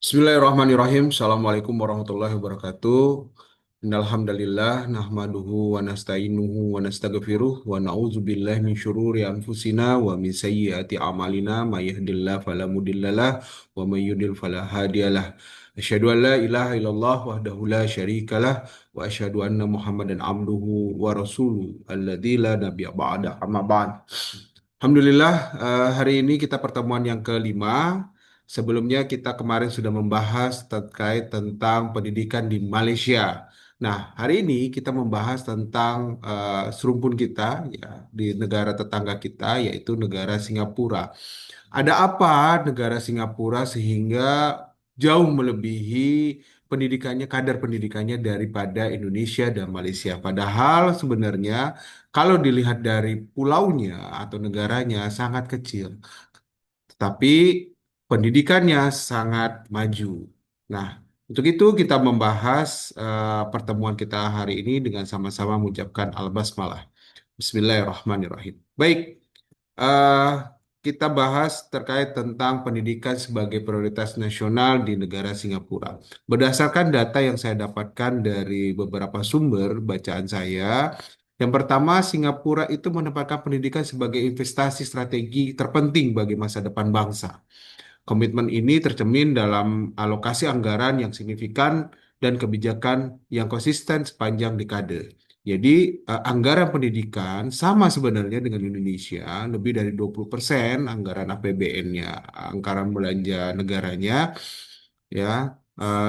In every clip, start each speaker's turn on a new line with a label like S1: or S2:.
S1: Bismillahirrahmanirrahim. Assalamualaikum warahmatullahi wabarakatuh. Innalhamdalillah nahmaduhu wa nasta'inuhu wa nastaghfiruh wa na'udzubillahi min syururi anfusina wa min sayyiati a'malina may yahdihillahu fala mudhillalah wa may yudhlil fala hadiyalah. Asyhadu an la ilaha illallah wahdahu la syarikalah wa asyhadu anna Muhammadan abduhu wa rasuluh alladzi la nabiyya ba'da amma ba'd. Alhamdulillah, hari ini kita pertemuan yang kelima. Sebelumnya kita kemarin sudah membahas terkait tentang pendidikan di Malaysia. Nah, hari ini kita membahas tentang serumpun kita ya di negara tetangga kita yaitu negara Singapura. Ada apa negara Singapura sehingga jauh melebihi pendidikannya, kadar pendidikannya daripada Indonesia dan Malaysia. Padahal sebenarnya kalau dilihat dari pulaunya atau negaranya sangat kecil, tetapi pendidikannya sangat maju. Nah, untuk itu kita membahas pertemuan kita hari ini dengan sama-sama mengucapkan al-basmalah. Bismillahirrahmanirrahim. Baik, eh, kita bahas terkait tentang pendidikan sebagai prioritas nasional di negara Singapura. Berdasarkan data yang saya dapatkan dari beberapa sumber bacaan saya, yang pertama, Singapura itu menempatkan pendidikan sebagai investasi strategi terpenting bagi masa depan bangsa. Komitmen ini tercermin dalam alokasi anggaran yang signifikan dan kebijakan yang konsisten sepanjang dekade. Jadi, anggaran pendidikan sama sebenarnya dengan Indonesia, lebih dari 20% anggaran APBN-nya, anggaran belanja negaranya, ya,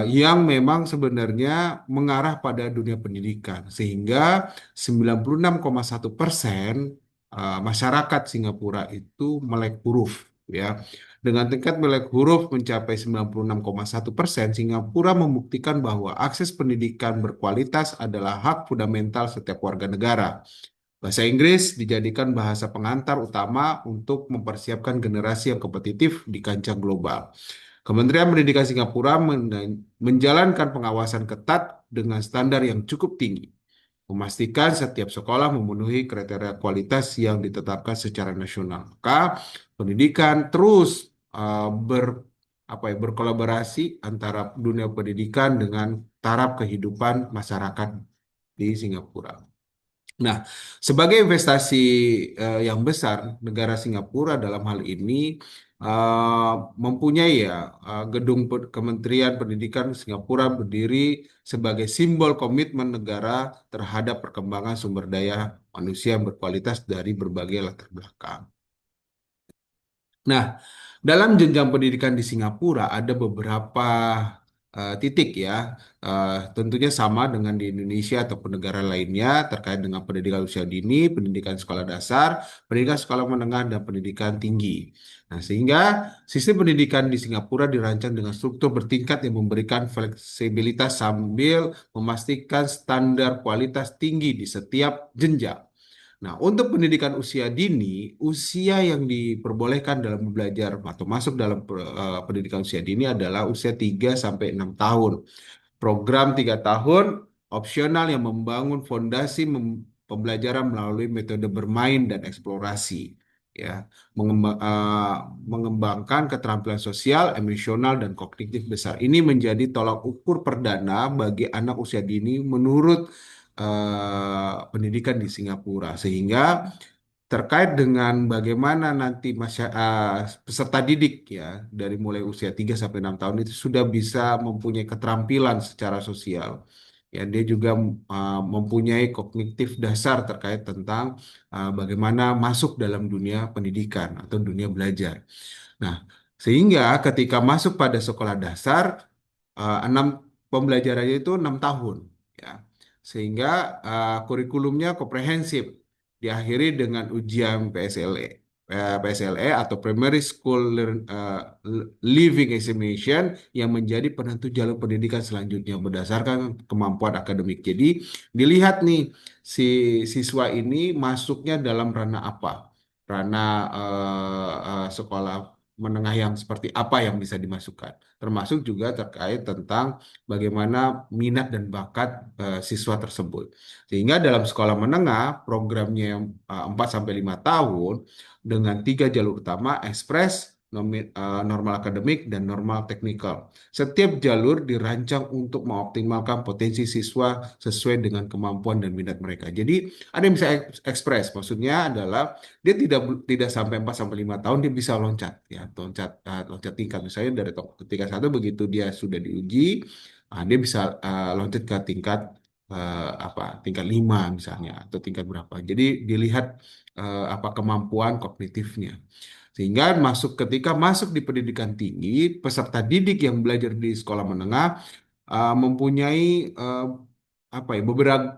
S1: yang memang sebenarnya mengarah pada dunia pendidikan, sehingga 96,1% masyarakat Singapura itu melek huruf, ya. Dengan tingkat melek huruf mencapai 96,1%, Singapura membuktikan bahwa akses pendidikan berkualitas adalah hak fundamental setiap warga negara. Bahasa Inggris dijadikan bahasa pengantar utama untuk mempersiapkan generasi yang kompetitif di kancah global. Kementerian Pendidikan Singapura menjalankan pengawasan ketat dengan standar yang cukup tinggi, memastikan setiap sekolah memenuhi kriteria kualitas yang ditetapkan secara nasional. Maka pendidikan terus berkolaborasi antara dunia pendidikan dengan taraf kehidupan masyarakat di Singapura. Nah, sebagai investasi yang besar, negara Singapura dalam hal ini uh, mempunyai gedung Kementerian Pendidikan Singapura berdiri sebagai simbol komitmen negara terhadap perkembangan sumber daya manusia yang berkualitas dari berbagai latar belakang. Nah, dalam jenjang pendidikan di Singapura ada beberapa titik ya. Tentunya sama dengan di Indonesia ataupun negara lainnya terkait dengan pendidikan usia dini, pendidikan sekolah dasar, pendidikan sekolah menengah, dan pendidikan tinggi. Nah, sehingga sistem pendidikan di Singapura dirancang dengan struktur bertingkat yang memberikan fleksibilitas sambil memastikan standar kualitas tinggi di setiap jenjang. Nah, untuk pendidikan usia dini, usia yang diperbolehkan dalam belajar atau masuk dalam pendidikan usia dini adalah usia 3 sampai 6 tahun. Program 3 tahun opsional yang membangun fondasi pembelajaran melalui metode bermain dan eksplorasi. Ya, mengembangkan keterampilan sosial, emosional, dan kognitif besar. Ini menjadi tolak ukur perdana bagi anak usia dini menurut pendidikan di Singapura, sehingga terkait dengan bagaimana nanti peserta didik ya dari mulai usia 3 sampai 6 tahun itu sudah bisa mempunyai keterampilan secara sosial. Ya, dia juga mempunyai kognitif dasar terkait tentang bagaimana masuk dalam dunia pendidikan atau dunia belajar. Nah, sehingga ketika masuk pada sekolah dasar, enam pembelajarannya itu 6 tahun, ya. Sehingga kurikulumnya komprehensif, diakhiri dengan ujian PSLE atau Primary School Living Examination yang menjadi penentu jalur pendidikan selanjutnya berdasarkan kemampuan akademik. Jadi dilihat nih si siswa ini masuknya dalam ranah apa, ranah sekolah menengah yang seperti apa yang bisa dimasukkan. Termasuk juga terkait tentang bagaimana minat dan bakat siswa tersebut. Sehingga dalam sekolah menengah, programnya yang 4 sampai 5 tahun dengan 3 jalur utama, ekspres, normal akademik, dan normal teknikal. Setiap jalur dirancang untuk mengoptimalkan potensi siswa sesuai dengan kemampuan dan minat mereka. Jadi ada yang bisa ekspres, maksudnya adalah dia tidak sampai 4 sampai 5 tahun dia bisa loncat ya, loncat tingkat. Misalnya dari tingkat satu begitu dia sudah diuji, dia bisa loncat ke tingkat tingkat 5 misalnya atau tingkat berapa. Jadi dilihat apa kemampuan kognitifnya. Sehingga ketika masuk di pendidikan tinggi, peserta didik yang belajar di sekolah menengah mempunyai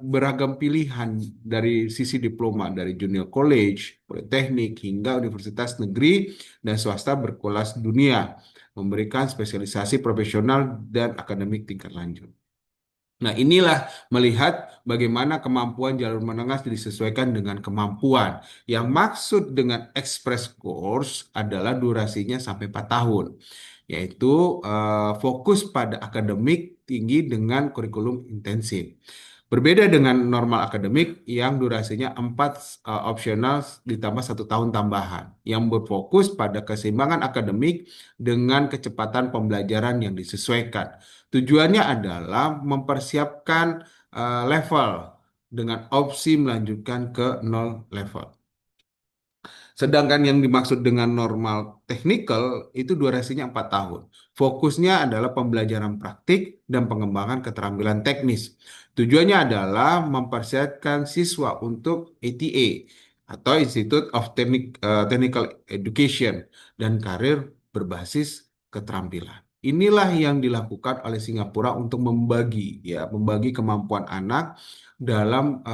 S1: beragam pilihan dari sisi diploma dari junior college, politeknik hingga universitas negeri dan swasta berkelas dunia, memberikan spesialisasi profesional dan akademik tingkat lanjut. Nah, inilah melihat bagaimana kemampuan jalur menengah disesuaikan dengan kemampuan. Yang maksud dengan express course adalah durasinya sampai 4 tahun, yaitu fokus pada akademik tinggi dengan kurikulum intensif. Berbeda dengan normal akademik yang durasinya 4 opsional ditambah 1 tahun tambahan, yang berfokus pada keseimbangan akademik dengan kecepatan pembelajaran yang disesuaikan. Tujuannya adalah mempersiapkan level dengan opsi melanjutkan ke 0 level. Sedangkan yang dimaksud dengan normal technical itu durasinya 4 tahun. Fokusnya adalah pembelajaran praktik dan pengembangan keterampilan teknis. Tujuannya adalah mempersiapkan siswa untuk ATA atau Institute of Technical Education dan karir berbasis keterampilan. Inilah yang dilakukan oleh Singapura untuk membagi kemampuan anak dalam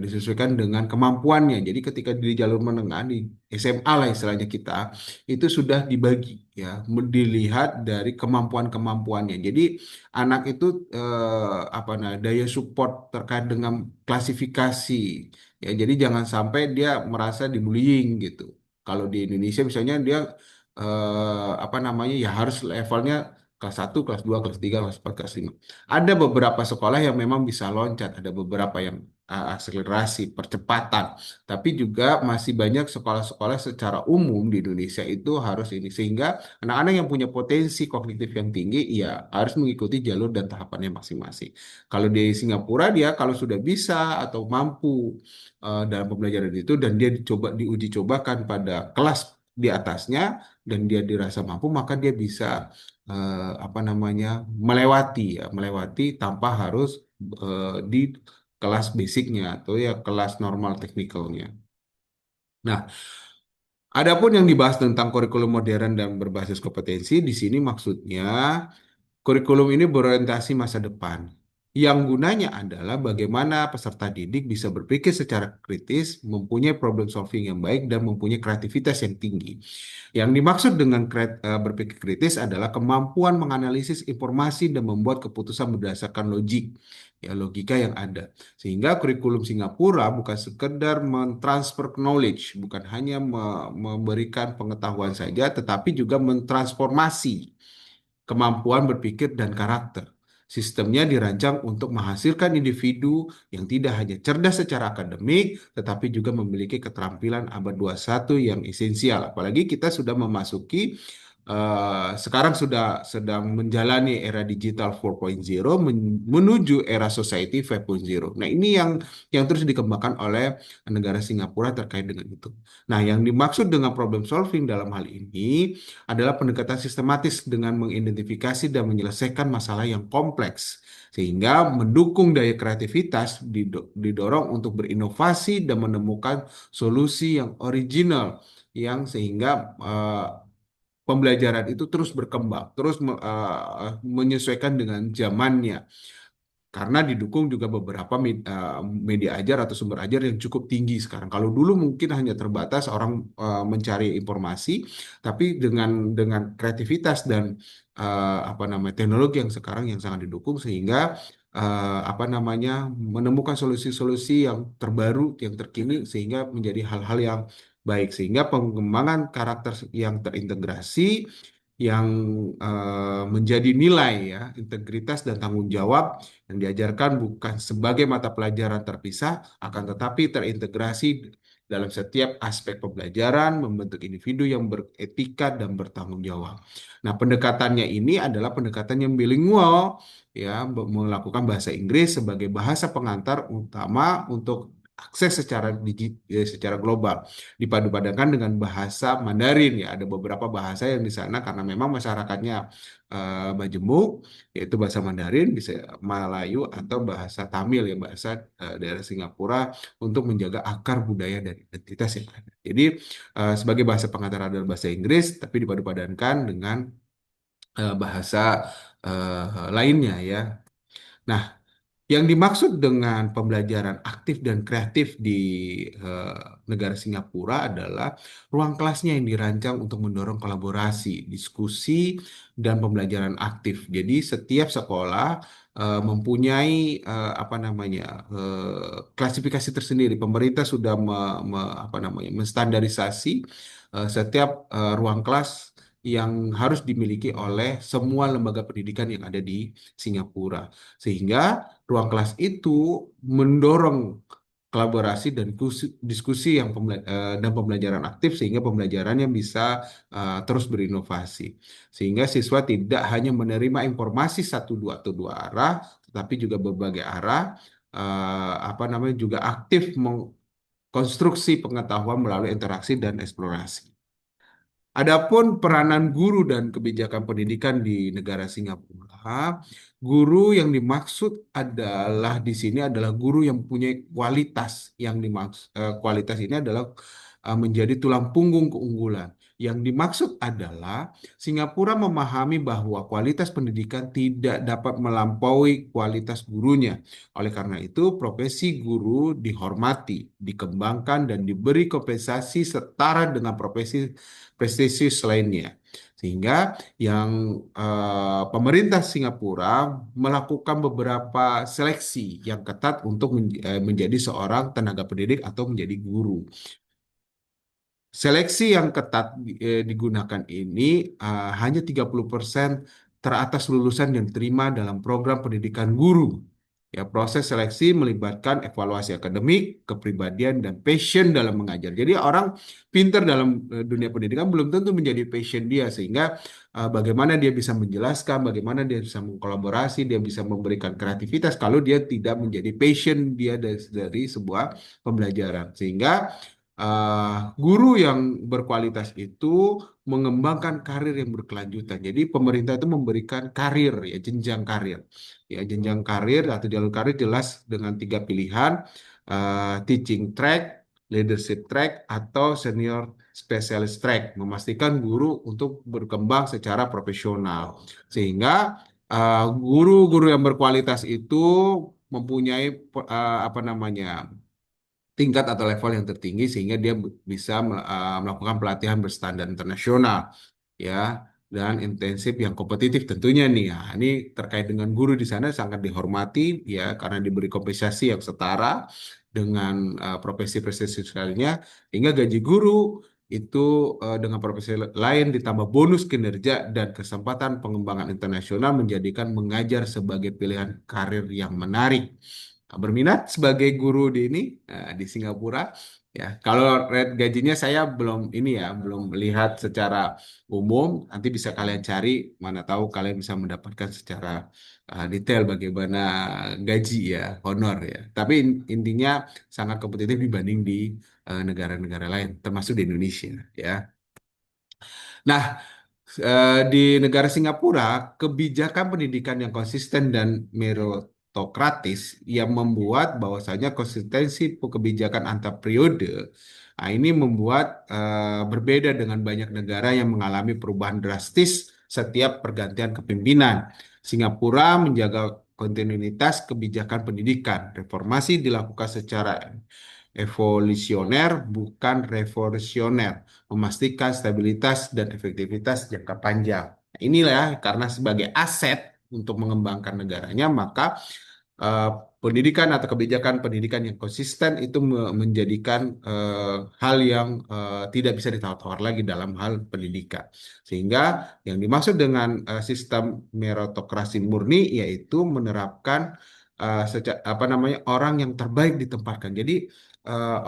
S1: disesuaikan dengan kemampuannya. Jadi ketika di jalur menengah di SMA lah istilahnya kita itu sudah dibagi ya, dilihat dari kemampuan-kemampuannya. Jadi anak itu daya support terkait dengan klasifikasi ya. Jadi jangan sampai dia merasa dibullying gitu. Kalau di Indonesia misalnya dia ya harus levelnya kelas 1, kelas 2, kelas 3, kelas 4, kelas 5. Ada beberapa sekolah yang memang bisa loncat, ada beberapa yang akselerasi, percepatan. Tapi juga masih banyak sekolah-sekolah secara umum di Indonesia itu harus ini. Sehingga anak-anak yang punya potensi kognitif yang tinggi, ya harus mengikuti jalur dan tahapannya masing-masing. Kalau di Singapura dia kalau sudah bisa atau mampu dalam pembelajaran itu dan dia diuji cobakan pada kelas di atasnya dan dia dirasa mampu maka dia bisa melewati tanpa harus di kelas basicnya atau ya kelas normal teknikalnya. Nah, adapun yang dibahas tentang kurikulum modern dan berbasis kompetensi di sini maksudnya kurikulum ini berorientasi masa depan. Yang gunanya adalah bagaimana peserta didik bisa berpikir secara kritis, mempunyai problem solving yang baik, dan mempunyai kreativitas yang tinggi. Yang dimaksud dengan berpikir kritis adalah kemampuan menganalisis informasi dan membuat keputusan berdasarkan logika yang ada. Sehingga kurikulum Singapura bukan sekedar mentransfer knowledge, bukan hanya memberikan pengetahuan saja, tetapi juga mentransformasi kemampuan berpikir dan karakter. Sistemnya dirancang untuk menghasilkan individu yang tidak hanya cerdas secara akademik, tetapi juga memiliki keterampilan abad 21 yang esensial. Apalagi kita sudah memasuki sekarang sedang menjalani era digital 4.0 menuju era society 5.0. Nah, ini yang terus dikembangkan oleh negara Singapura terkait dengan itu. Nah, yang dimaksud dengan problem solving dalam hal ini adalah pendekatan sistematis dengan mengidentifikasi dan menyelesaikan masalah yang kompleks sehingga mendukung daya kreativitas didorong untuk berinovasi dan menemukan solusi yang original yang sehingga pembelajaran itu terus berkembang, terus menyesuaikan dengan zamannya. Karena didukung juga beberapa media ajar atau sumber ajar yang cukup tinggi sekarang. Kalau dulu mungkin hanya terbatas orang mencari informasi, tapi dengan kreativitas dan teknologi yang sekarang yang sangat didukung sehingga menemukan solusi-solusi yang terbaru, yang terkini sehingga menjadi hal-hal yang baik sehingga pengembangan karakter yang terintegrasi yang menjadi nilai ya, integritas dan tanggung jawab yang diajarkan bukan sebagai mata pelajaran terpisah, akan tetapi terintegrasi dalam setiap aspek pembelajaran, membentuk individu yang beretika dan bertanggung jawab. Nah, pendekatannya ini adalah pendekatan yang bilingual, ya, melakukan bahasa Inggris sebagai bahasa pengantar utama untuk akses secara global dipadu-padankan dengan bahasa Mandarin ya. Ada beberapa bahasa yang di sana karena memang masyarakatnya majemuk, yaitu bahasa Mandarin, bisa Melayu atau bahasa Tamil ya, bahasa daerah Singapura untuk menjaga akar budaya dan identitas yang ada. Jadi sebagai bahasa pengantar adalah bahasa Inggris, tapi dipadu-padankan dengan bahasa lainnya ya. Nah, yang dimaksud dengan pembelajaran aktif dan kreatif di eh, negara Singapura adalah ruang kelasnya yang dirancang untuk mendorong kolaborasi, diskusi, dan pembelajaran aktif. Jadi setiap sekolah mempunyai apa namanya klasifikasi tersendiri. Pemerintah sudah apa namanya menstandarisasi setiap ruang kelas yang harus dimiliki oleh semua lembaga pendidikan yang ada di Singapura. Sehingga ruang kelas itu mendorong kolaborasi dan diskusi yang dan pembelajaran aktif sehingga pembelajarannya bisa terus berinovasi. Sehingga siswa tidak hanya menerima informasi satu dua arah, tetapi juga berbagai arah, apa namanya juga aktif mengkonstruksi pengetahuan melalui interaksi dan eksplorasi. Adapun peranan guru dan kebijakan pendidikan di negara Singapura, guru yang dimaksud adalah di sini adalah guru yang punya kualitas. Yang dimaksud kualitas ini adalah menjadi tulang punggung keunggulan. Yang dimaksud adalah Singapura memahami bahwa kualitas pendidikan tidak dapat melampaui kualitas gurunya. Oleh karena itu, profesi guru dihormati, dikembangkan, dan diberi kompensasi setara dengan profesi prestisius lainnya. Sehingga yang pemerintah Singapura melakukan beberapa seleksi yang ketat untuk menjadi seorang tenaga pendidik atau menjadi guru. Seleksi yang ketat digunakan ini hanya 30% teratas lulusan yang diterima dalam program pendidikan guru. Ya, proses seleksi melibatkan evaluasi akademik, kepribadian, dan passion dalam mengajar. Jadi orang pintar dalam dunia pendidikan belum tentu menjadi passion dia, sehingga bagaimana dia bisa menjelaskan, bagaimana dia bisa mengkolaborasi, dia bisa memberikan kreativitas kalau dia tidak menjadi passion dia dari sebuah pembelajaran. Sehingga guru yang berkualitas itu mengembangkan karir yang berkelanjutan. Jadi pemerintah itu memberikan karir ya jenjang karir. Ya jenjang karir atau jalur karir jelas dengan tiga pilihan, teaching track, leadership track, atau senior specialist track. Memastikan guru untuk berkembang secara profesional. Sehingga guru-guru yang berkualitas itu mempunyai apa namanya tingkat atau level yang tertinggi sehingga dia bisa melakukan pelatihan berstandar internasional ya dan intensif yang kompetitif tentunya nih ya ini terkait dengan guru di sana sangat dihormati ya karena diberi kompensasi yang setara dengan profesi-profesi lainnya hingga gaji guru itu dengan profesi lain ditambah bonus kinerja dan kesempatan pengembangan internasional menjadikan mengajar sebagai pilihan karir yang menarik. Berminat sebagai guru di ini di Singapura ya. Kalau rate gajinya saya belum ini ya, belum melihat secara umum. Nanti bisa kalian cari, mana tahu kalian bisa mendapatkan secara detail bagaimana gaji ya, honor ya. Tapi intinya sangat kompetitif dibanding di negara-negara lain, termasuk di Indonesia ya. Nah, di negara Singapura, kebijakan pendidikan yang konsisten dan meritokratis yang membuat bahwasanya konsistensi kebijakan antar periode, nah ini membuat berbeda dengan banyak negara yang mengalami perubahan drastis setiap pergantian kepemimpinan. Singapura menjaga kontinuitas kebijakan pendidikan. Reformasi dilakukan secara evolusioner, bukan revolusioner memastikan stabilitas dan efektivitas jangka panjang. Inilah ya, karena sebagai aset untuk mengembangkan negaranya, maka pendidikan atau kebijakan pendidikan yang konsisten itu menjadikan hal yang tidak bisa ditawar-tawar lagi dalam hal pendidikan. Sehingga yang dimaksud dengan sistem meritokrasi murni yaitu menerapkan apa namanya orang yang terbaik ditempatkan. Jadi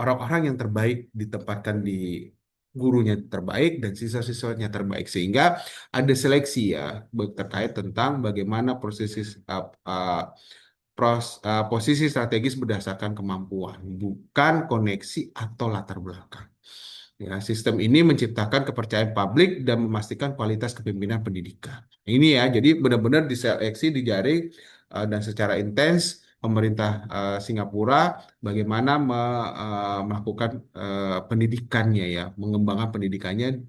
S1: orang-orang yang terbaik ditempatkan di gurunya terbaik dan siswa-siswanya terbaik sehingga ada seleksi ya terkait tentang bagaimana proses posisi strategis berdasarkan kemampuan, bukan koneksi atau latar belakang. Ya, sistem ini menciptakan kepercayaan publik dan memastikan kualitas kepemimpinan pendidikan. Ini ya, jadi benar-benar diseleksi, dijaring, dan secara intens pemerintah Singapura bagaimana melakukan pendidikannya ya, mengembangkan pendidikannya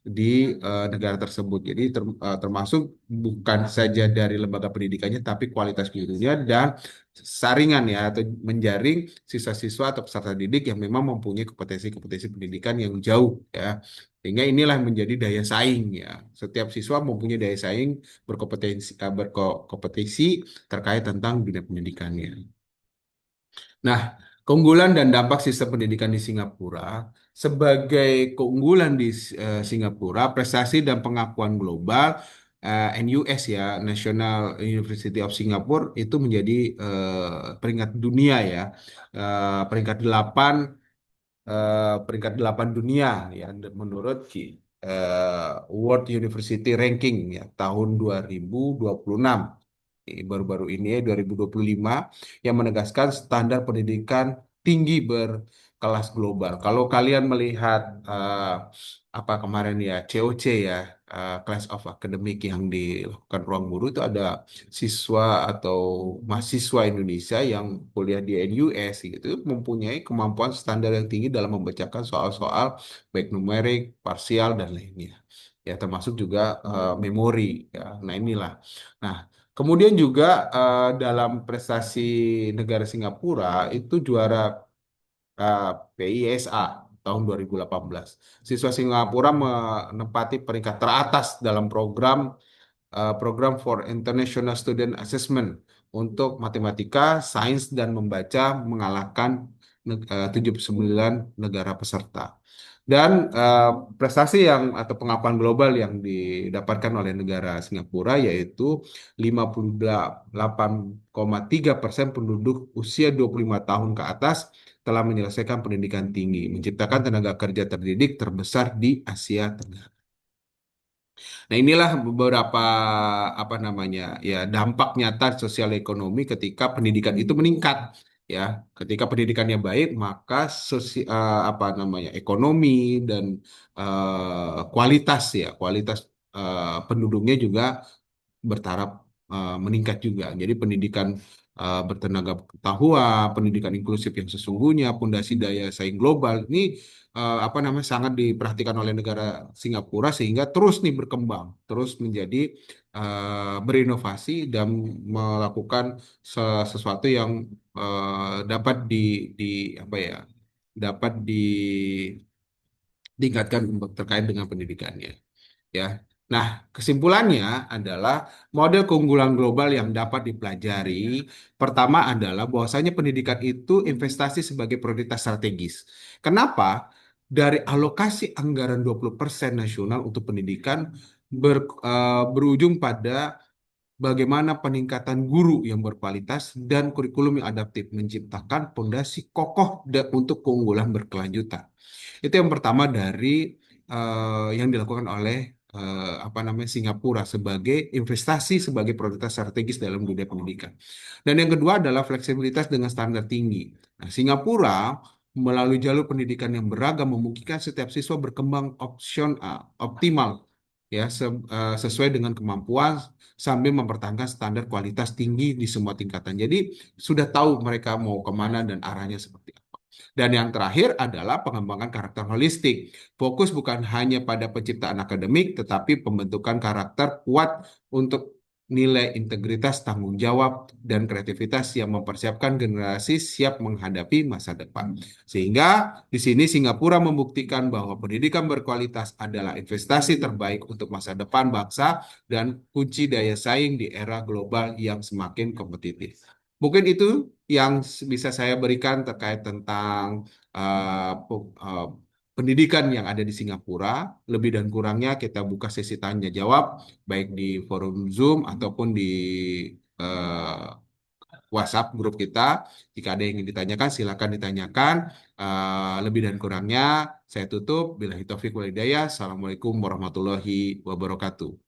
S1: di negara tersebut. Jadi termasuk bukan saja dari lembaga pendidikannya, tapi kualitas gurunya dan saringan ya atau menjaring siswa-siswa atau peserta didik yang memang mempunyai kompetensi-kompetensi pendidikan yang jauh ya. Sehingga inilah menjadi daya saing ya. Setiap siswa mempunyai daya saing berkompetisi terkait tentang dunia pendidikannya. Nah, keunggulan dan dampak sistem pendidikan di Singapura sebagai keunggulan di Singapura, prestasi dan pengakuan global NUS ya, National University of Singapore itu menjadi peringkat dunia ya, peringkat 8 peringkat 8 dunia ya menurut World University Ranking ya tahun 2026 baru-baru ini 2025 yang menegaskan standar pendidikan tinggi berkelas global. Kalau kalian melihat apa kemarin ya COC ya Class of Academic yang dilakukan ruang guru itu ada siswa atau mahasiswa Indonesia yang kuliah di NUS gitu mempunyai kemampuan standar yang tinggi dalam membacakan soal-soal baik numerik, parsial dan lainnya. Ya termasuk juga memori ya. Nah inilah. Nah, kemudian juga dalam prestasi negara Singapura itu juara eh, PISA tahun 2018. Siswa Singapura menempati peringkat teratas dalam program for International Student Assessment untuk matematika, sains dan membaca mengalahkan 79 negara peserta. Dan prestasi yang atau pengakuan global yang didapatkan oleh negara Singapura yaitu 58,3% penduduk usia 25 tahun ke atas telah menyelesaikan pendidikan tinggi, menciptakan tenaga kerja terdidik terbesar di Asia Tenggara. Nah, inilah beberapa apa namanya ya dampak nyata sosial ekonomi ketika pendidikan itu meningkat ya. Ketika pendidikannya baik, maka apa namanya ekonomi dan kualitas ya kualitas penduduknya juga bertaraf meningkat juga. Jadi pendidikan bertenaga pengetahuan, pendidikan inklusif yang sesungguhnya, pondasi daya saing global ini apa namanya sangat diperhatikan oleh negara Singapura sehingga terus nih berkembang, terus menjadi berinovasi dan melakukan sesuatu yang dapat di apa ya dapat ditingkatkan terkait dengan pendidikannya ya. Nah, kesimpulannya adalah model keunggulan global yang dapat dipelajari. Pertama adalah bahwasanya pendidikan itu investasi sebagai prioritas strategis. Kenapa? Dari alokasi anggaran 20% nasional untuk pendidikan berujung pada bagaimana peningkatan guru yang berkualitas dan kurikulum yang adaptif menciptakan fondasi kokoh untuk keunggulan berkelanjutan. Itu yang pertama dari yang dilakukan oleh apa namanya Singapura sebagai investasi sebagai prioritas strategis dalam dunia pendidikan. Dan yang kedua adalah fleksibilitas dengan standar tinggi. Nah, Singapura melalui jalur pendidikan yang beragam memungkinkan setiap siswa berkembang optimal ya sesuai dengan kemampuan sambil mempertahankan standar kualitas tinggi di semua tingkatan. Jadi sudah tahu mereka mau kemana dan arahnya seperti apa. Dan yang terakhir adalah pengembangan karakter holistik. Fokus bukan hanya pada penciptaan akademik, tetapi pembentukan karakter kuat untuk nilai integritas, tanggung jawab, dan kreativitas yang mempersiapkan generasi siap menghadapi masa depan. Sehingga di sini Singapura membuktikan bahwa pendidikan berkualitas adalah investasi terbaik untuk masa depan bangsa dan kunci daya saing di era global yang semakin kompetitif. Mungkin itu yang bisa saya berikan terkait tentang pendidikan yang ada di Singapura. Lebih dan kurangnya kita buka sesi tanya jawab baik di forum Zoom ataupun di eh, WhatsApp grup kita. Jika ada yang ingin ditanyakan, silakan ditanyakan. Lebih dan kurangnya saya tutup. Billahi taufiq wal hidayah. Assalamualaikum warahmatullahi wabarakatuh.